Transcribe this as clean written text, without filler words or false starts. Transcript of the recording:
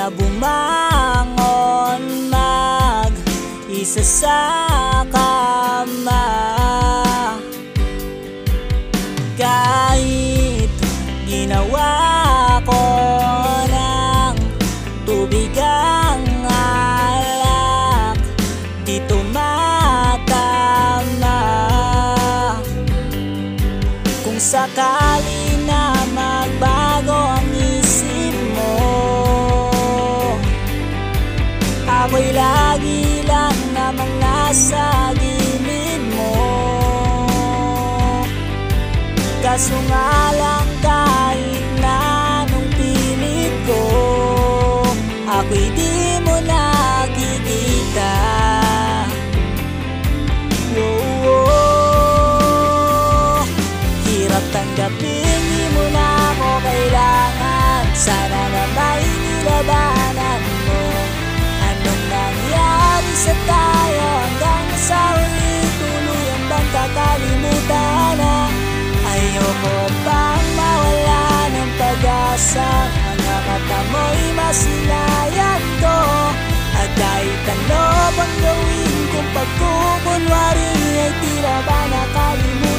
na bumangon mag-isa sa kama. Kahit ginawa ko ng tubig ang alak, di tumatama. Kung sakali na magbago ang isip mo, ako'y lagi lang namang nasa gilid mo. Kaso nga lang kahit na anong pilit ko, ako'y di mo nakikita. Hirap tanggapin, di mo na ako kailangan. Sana na may nilabanan mo. Anong nangyari sa tayo hanggang sa huli, tuluyang bang kakalimutan na? Ayoko pang mawala ng pag-asa, mga mata mo'y masilayan ko. At kahit ano bang gawin kung pagkukunwari ay tila ba nakalimutan.